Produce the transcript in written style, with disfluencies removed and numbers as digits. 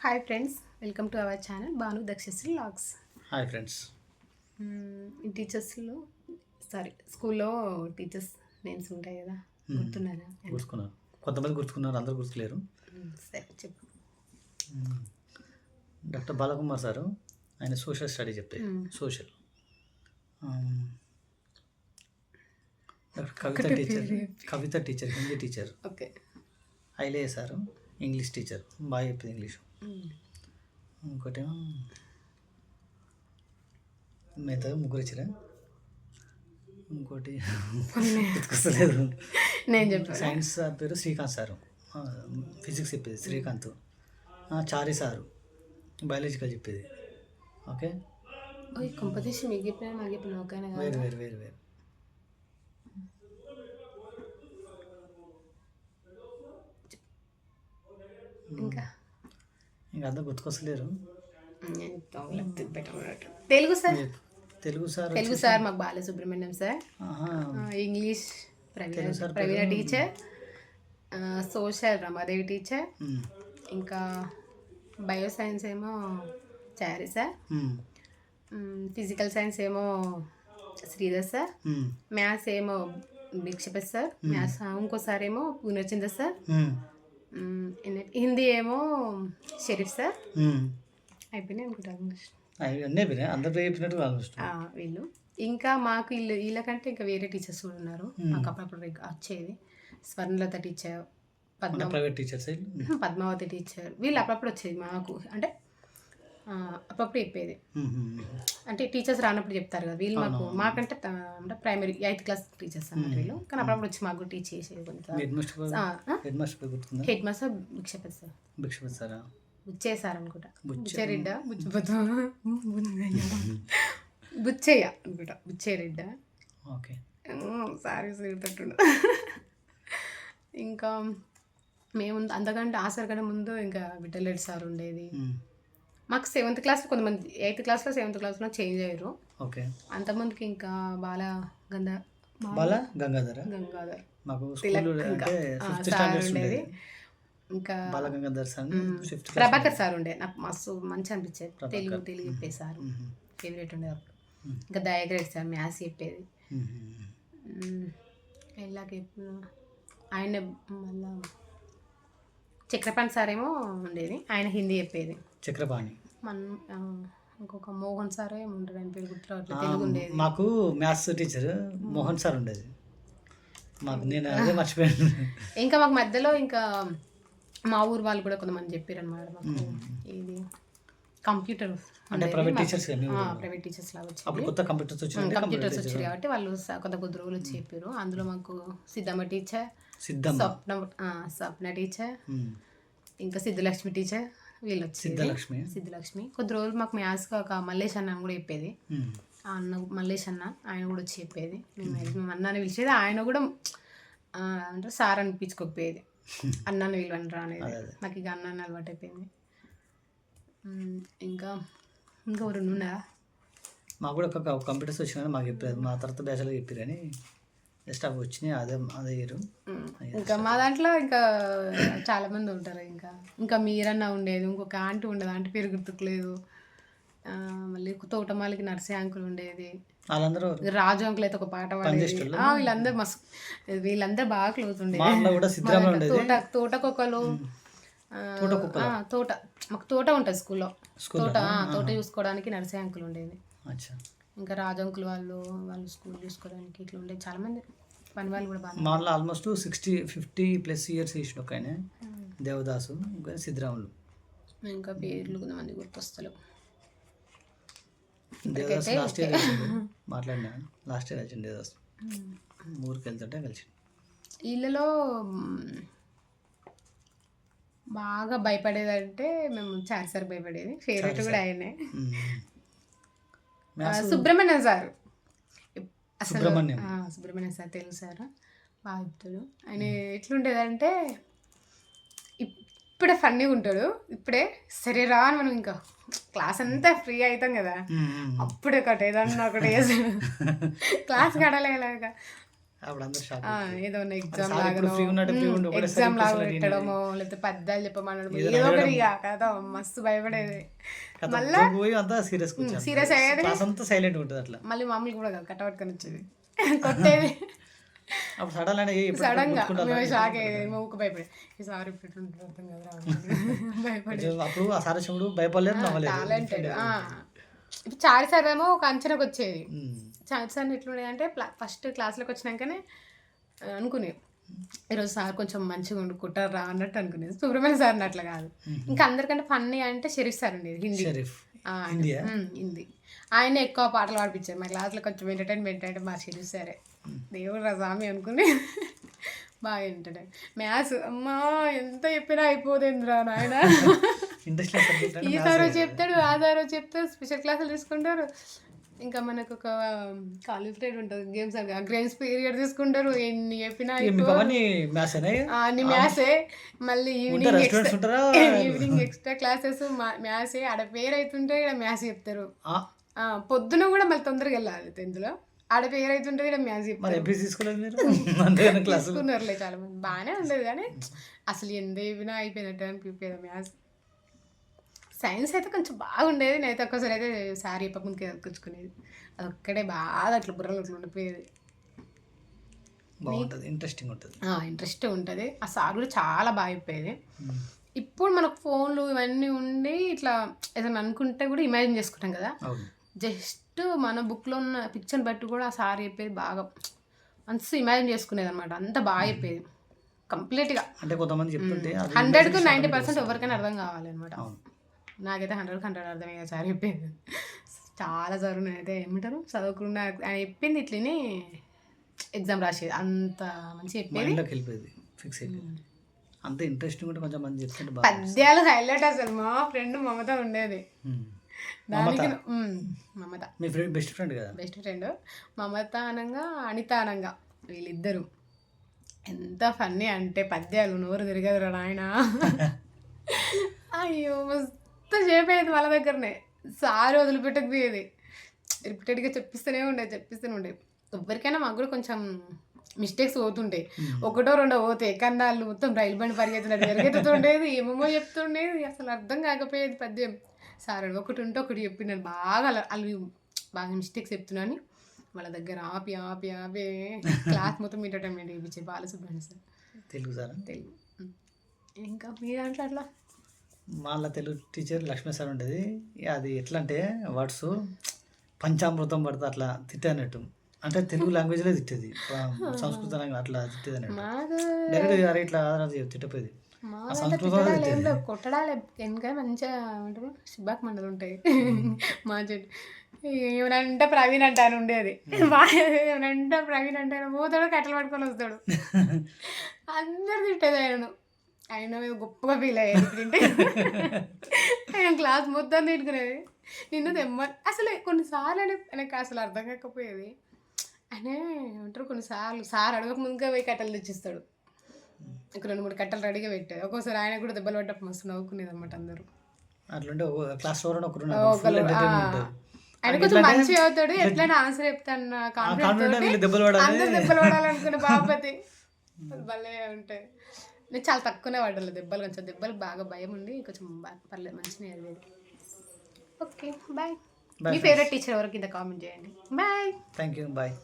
Hi friends, welcome to our channel Bhanu Dakshasri vlogs. Hi friends. టీచర్స్లో స్కూల్లో teachers names ఉంటాయి కదా, గుర్తున్నారా? గుర్తుకున్నారు, కొంతమంది గుర్తుకున్నారు, అందరూ గుర్తులేరు. సరే చెప్పు. డాక్టర్ బాలకుమార్ సారు, ఆయన సోషల్ స్టడీ చెప్తే social. Kavitha teacher Hindi teacher. Okay. Ailayya sir English teacher, బాగా చెప్తుంది ఇంగ్లీష్. ఇంకోటేమో మిగతా ముగ్గురు ఇచ్చారా, ఇంకోటి గుర్తుకొస్తలేదు. నేను చెప్పాను. సైన్స్ సార్ పేరు శ్రీకాంత్ సారు, ఫిజిక్స్ చెప్పేది శ్రీకాంత్. చారి సారు బయాలజికల్ చెప్పేది. ఓకే. కంపెటీషన్ మీకు చెప్పినా నాకు చెప్పిన ఓకేనా? వేరు వేరు వేరు వేరు. ఇంకా అందరూ గుర్తుకొస్తలేరు. తెలుగు సార్, తెలుగు సార్ మాకు బాలసుబ్రహ్మణ్యం సార్. ఇంగ్లీష్ ప్రవీణ టీచర్, సోషల్ రమాదేవి టీచర్, ఇంకా బయో సైన్స్ ఏమో చారి సార్, ఫిజికల్ సైన్స్ ఏమో శ్రీధర్ సార్, మ్యాథ్స్ ఏమో భిక్షపతి సార్, మ్యాథ్స్ ఇంకోసారి ఏమో పూర్ణచంద్ర సార్, హిందీ ఏమో షరీఫ్ సార్. అయిపోయినాయి అనుకుంటా వీళ్ళు. ఇంకా మాకు వీళ్ళకంటే ఇంకా వేరే టీచర్స్ కూడా ఉన్నారు. మాకు అప్పుడప్పుడు వచ్చేది స్వర్ణలత టీచర్, పద్మావతి టీచర్. వీళ్ళు అప్పుడప్పుడు వచ్చేది మాకు, అంటే అప్పుడప్పుడు చెప్పేది. అంటే టీచర్స్ రానప్పుడు చెప్తారు కదా వీళ్ళు. మాకంటే అంటే ప్రైమరీ 8th క్లాస్ టీచర్స్ అన్నమాట వీళ్ళు. కానీ అప్పుడప్పుడు వచ్చి మాకు టీచ్ చేసేది. Head master Bhikshapathi sir. బుచ్చేసారు అనుకుంటా, బుచ్చేరెడ్డ, బుచ్చయ్య అనుకుంటా, బుచ్చేరెడ్డ. ఓకే. సారీ తట్టుండ. ఇంకా మేము అంతకంటే సార్ కంటే ముందు ఇంకా విఠలరెడ్డి సార్ ఉండేది. మాకు 7th క్లాస్, కొంతమంది 8th క్లాస్లో 7th క్లాస్లో చేంజ్ అయ్యారు. ఓకే. అంతమందికి ఇంకా గంగాధర్ సార్ ఉండేది. ఇంకా ప్రభాకర్ సార్ ఉండే. నాకు మస్తు మంచి అనిపించేది. తెలుగు చెప్పేసారు, ఫేవరెట్ ఉండేది. ఇంకా దయాగ్రేడ్ సార్ మ్యాథ్స్ చెప్పేది. ఇలాగ ఆయన మళ్ళా చక్రపాణి సార్ ఏమో ఉండేది, ఆయన హిందీ చెప్పేది. చక్రపాణి. ఇంకొక మోహన్ సార్ ఏమో ఉంటాడు, ఆయన పేరు గుర్తు రావట్లేదు. తెలుగు ఉండేది. మాకు మ్యాథ్స్ టీచర్ మోహన్ సార్ ఉండేది. మాకు నేను అదే మర్చిపోయాను. ఇంకా మాకు మధ్యలో ఇంకా మా ఊరు వాళ్ళు కూడా కొంతమంది చెప్పారు అనమాట మాకు. ఇది కంప్యూటర్ అంటే ప్రైవేట్ టీచర్స్ లాగా వచ్చి కంప్యూటర్స్ వచ్చారు కాబట్టి వాళ్ళు కొంత కొద్ది రోజులు వచ్చి చెప్పారు. అందులో మాకు సిద్ధమ్మ టీచర్, స్వప్న టీచర్, ఇంకా సిద్ధలక్ష్మి టీచర్ వీళ్ళు వచ్చి. సిద్ధలక్ష్మి కొద్ది రోజులు మాకు మ్యాథ్స్ ఒక మల్లేష్ అన్న కూడా చెప్పేది. అన్న మల్లేష్ అన్న, ఆయన కూడా వచ్చి చెప్పేది. మేము అన్నాన్ని పిలిచేది, ఆయన కూడా అంటే సార్ అనిపించుకోకపోయేది, అన్నాన్ని విలువనరా అనేది. నాకు ఇక అన్నాన్ని అలవాటు అయిపోయింది. ఇంకా రెండు ఉన్నారా? మాకు కూడా ఒక కంప్యూటర్స్ వచ్చినా మాకు చెప్పారు, మా తర్వాత బ్యాచ్లో చెప్పారు అని జస్ట్ అవి వచ్చినాయి. అదే ఇయర్. ఇంకా మా దాంట్లో ఇంకా చాలా మంది ఉంటారు. ఇంకా మీరన్నా ఉండేది, ఇంకొక ఆంటీ ఉండేది, ఆంటీ పేరు గుర్తుకులేదు. మళ్ళీ తోటమాలికి నర్సే అంకుల్ ఉండేది, రాజు అంకుల్ అయితే ఒక పాట పాడేది. వీళ్ళందరూ మస్తు, వీళ్ళందరూ బాగా క్లోజ్ ఉండేది. తోటకొక్కలు, తోట మాకు తోట ఉంటుంది స్కూల్లో. తోట చూసుకోవడానికి నర్సే అంకుల్ ఉండేది. ఇంకా రాజు అంకుల్ వాళ్ళు స్కూల్ చూసుకోవడానికి ఇట్లా ఉండేది. చాలా మంది పని వాళ్ళు కూడా బాగా. మా ఆల్మోస్ట్ 50+ ఇయర్స్ ఇచ్చిన ఒక ఆయన దేవదాసు, ఇంకా సిద్ధరాములు. ఇంకా పేర్లు కొంతమంది గుర్తొస్తలేవు. దేవదాస్ లాస్ట్ ఇయర్ మాట్లాడినా, లాస్ట్ ఇయర్ వచ్చింది దేవదాస్. ఊరికి వెళ్తుంటే కలిసి. వీళ్ళలో బాగా భయపడేదంటే మేము చారి సార్ భయపడేది. ఫేవరెట్ కూడా ఆయనే. Subrahmanyam sir, Subrahmanyam sir Telugu sir బాగా చెప్తాడు. ఆయన ఎట్లుండేదంటే ఇప్పుడే ఫన్నీగా ఉంటాడు. ఇప్పుడే సరే రా అని మనం ఇంకా క్లాస్ అంతా ఫ్రీ అవుతాం కదా, అప్పుడే ఒకటి ఏదన్నా ఒకటి వేసాడు. క్లాస్ గడలేలాగా అప్పుడు అందరు షాక్. ఏదో ఎగ్జామ్ సార్ ఇప్పుడు ఫ్రీ ఉన్నట్టు ఫ్రీ ఉండి ఒకటేసారి ఎగ్జామ్ లాగా కూర్చొని పెట్టడమో లేకపోతే పద్యాలు చెప్పమనడమో ఏదో ఒకటి ఇక కదా మస్తు భయపడేది. మళ్ళీ పోయి అంతా సీరియస్ సీరియస్ అయ్యేది, క్లాస్ అంతా సైలెంట్ ఉంటుంది అట్లా. మళ్ళీ మామూలు కూడా కాదు కట్టబట్టుకొని వచ్చేది కొట్టేది. అప్పుడు సడన్ అని సడన్ గా మేము షాక్ అయ్యేది, ఊకు భయపడేది. ఈ సార్ ఇప్పుడు అర్థం కదా భయపడేది. అప్పుడు ఆ సార్ వచ్చినప్పుడు భయపడలేదు, టాలెంటెడ్. ఇప్పుడు చారి సార్ ఏమో ఒక అంచనాకు వచ్చేది. చారి సార్ ఎట్లుండేది అంటే ఫస్ట్ క్లాస్లోకి వచ్చినాకనే అనుకునే ఈరోజు సార్ కొంచెం మంచిగా వండుకుంటారా అన్నట్టు అనుకునేది. సుబ్రహ్మణ్య సార్ అట్లా కాదు. ఇంకా అందరికంటే ఫన్నీ అంటే షరీఫ్ సార్ ఉండేది, హిందీ. ఆయన ఎక్కువ పాటలు పాడిపించారు మా క్లాస్లో. కొంచెం ఎంటర్టైన్మెంట్ అంటే మా షరీఫ్ సారే దేవుడు రజామి అనుకుని బాగా ఎంటర్టైన్. మ్యాథ్స్ అమ్మా ఎంత చెప్పినా అయిపోతుందిరా నాయన. ఈ సార్ చెప్తాడు, ఆ సార్ చెప్తాడు, స్పెషల్ క్లాసులు తీసుకుంటారు. ఇంకా మనకు ఒక కాలేజ్ పీరియడ్ ఉంటుంది, గేమ్స్ పీరియడ్ తీసుకుంటారు. ఎన్ని చెప్పినా అన్ని మ్యాథ్సే. మళ్ళీ ఈవినింగ్ ఎక్స్ట్రా క్లాసెస్ మ్యాథ్సే. ఆడ పేరు అవుతుంటే ఇక్కడ మ్యాథ్స్ చెప్తారు. పొద్దున కూడా మళ్ళీ తొందరగా వెళ్ళాలి 10th లో. ఆడ పేరు అవుతుంటే ఇక్కడ మ్యాథ్స్ చెప్తారు. తీసుకున్నారులే చాలా మంది, బాగానే ఉండేది. కానీ అసలు ఎంత చెప్పినా అయిపోయినట్టు అనిపించేది మ్యాథ్స్. సైన్స్ అయితే కొంచెం బాగుండేది. నేనైతే ఒక్కసారి అయితే సారీ చెప్పకముందుకే ఎక్కించుకునేది. అది ఒక్కడే బాగా అట్లా బుర్రలు అట్లా ఉండిపోయేది. ఇంట్రెస్ట్ ఉంటుంది. ఆ సార్ కూడా చాలా బాగా చెప్పేది. ఇప్పుడు మనకు ఫోన్లు ఇవన్నీ ఉండి ఇట్లా ఏదైనా అనుకుంటే కూడా ఇమాజిన్ చేసుకుంటాం కదా. జస్ట్ మన బుక్లో ఉన్న పిక్చర్ని బట్టి కూడా ఆ సార్ చెప్పేది బాగా మనసు ఇమాజిన్ చేసుకునేది అనమాట. అంత బాగా చెప్పేది కంప్లీట్గా. అంటే కొంతమంది చెప్తుంటే 100కు 90% ఎవరికైనా అర్థం కావాలి అనమాట. నాకైతే 100కు 100 అర్థమయ్యే సార్ చెప్పేది. చాలా సార్లు నేనైతే ఏమంటారు చదువుకున్న ఆయన చెప్పింది ఇట్లనే ఎగ్జామ్ రాసేది. అంత మంచి చెప్పేది. ఫిక్స్ అయిపోయింది. అంత ఇంట్రెస్టింగ్ ఉంటే కొంచెం మంది చెప్తుంటే పద్యాలు హైలైట్. అసలు మా ఫ్రెండ్ మమత ఉండేది. దానికి మమత మీ ఫ్రెండ్ బెస్ట్ ఫ్రెండ్ కదా. బెస్ట్ ఫ్రెండ్ మమత అనంగా అనిత అనంగా వీళ్ళిద్దరు ఎంత ఫన్నీ అంటే పద్యాలు నోరు తిరగదురా నాయన. అయ్యో మస్తు చెప్పేది వాళ్ళ దగ్గరనే. సారి వదిలిపెట్టకపోయేది. రిపీటెడ్గా చెప్పిస్తూనే ఉండేది. ఎవరికైనా మాకు కూడా కొంచెం మిస్టేక్స్ పోతుంటాయి. ఒకటో రెండో పోతాయి. కన్నాళ్ళు మొత్తం రైలు బండి పరిగెత్తుతుండేది. ఏమేమో చెప్తుండేది. అసలు అర్థం కాకపోయేది పద్యం. సార్ ఒకటి ఉంటే ఒకటి చెప్పినాను బాగా. వాళ్ళు బాగా మిస్టేక్స్ చెప్తున్నాను వాళ్ళ దగ్గర ఆపి క్లాస్ మొత్తం ఎంటర్టైన్మెంట్ చేయించే బాలసుబ్రహ్మణ్య సార్. తెలుగు సార్. తెలుగు. ఇంకా మీ దాంట్లో అట్లా వాళ్ళ తెలుగు టీచర్ లక్ష్మీ సార్ ఉండేది. అది ఎట్లా అంటే వర్డ్స్ పంచామృతం పడితే అట్లా తిట్టేనట్టు. అంటే తెలుగు లాంగ్వేజ్లో తిట్టేది, సంస్కృత లాంగ్వేజ్ అట్లా తిట్టేది అన్నట్టు. డైరెక్ట్ అరే ఇట్లా తిట్టపోయేది. కొట్టడాలే ఎందుకంటే మంచిగా ఏమంటారు శిబాక్ మండలు ఉంటాయి. మా చెట్టు ఏమనంటే ప్రవీణ్ అంటే ఆయన ఉండేది. ఏమనంటే ప్రవీణ్ అంటే ఆయన పోతాడు, కట్టెలు పట్టుకొని వస్తాడు. అందరు తిట్టేది ఆయనను. ఆయన మీద గొప్పగా ఫీల్ అయ్యేది. తింటే ఆయన క్లాస్ మొత్తం తిట్టుకునేది. నిన్ను అసలు కొన్నిసార్లు ఆయనకు అసలు అర్థం కాకపోయేది. ఆయన ఏమంటారు కొన్నిసార్లు సార్ అడగక ముందుగా పోయి కట్టెలు తెచ్చిస్తాడు. ఒక 2-3 కట్టెలు రెడీగా పెట్టాడు. ఒక్కోసారి ఆయన కూడా దెబ్బలు పడ్డప్పుడు మస్తు నవ్వుకునేది అనమాట అందరూ. ఆయన కొంచెం మంచిగా అవుతాడు, ఎట్లయినా ఆన్సర్ చెప్తాను కాన్ఫిడెన్స్. అందరు దెబ్బలు పడాలనుకునే బాపతి భలే ఉంటాయి. నేను చాలా తక్కువనే పడ్డాను దెబ్బలు. కొంచెం దెబ్బలు బాగా భయం ఉండి కొంచెం పర్లేదు మంచిగా అయ్యేది. Okay bye. మీ ఫేవరెట్ టీచర్ ఎవరికి కింద కామెంట్ చేయండి. బాయ్. Thank you. బాయ్.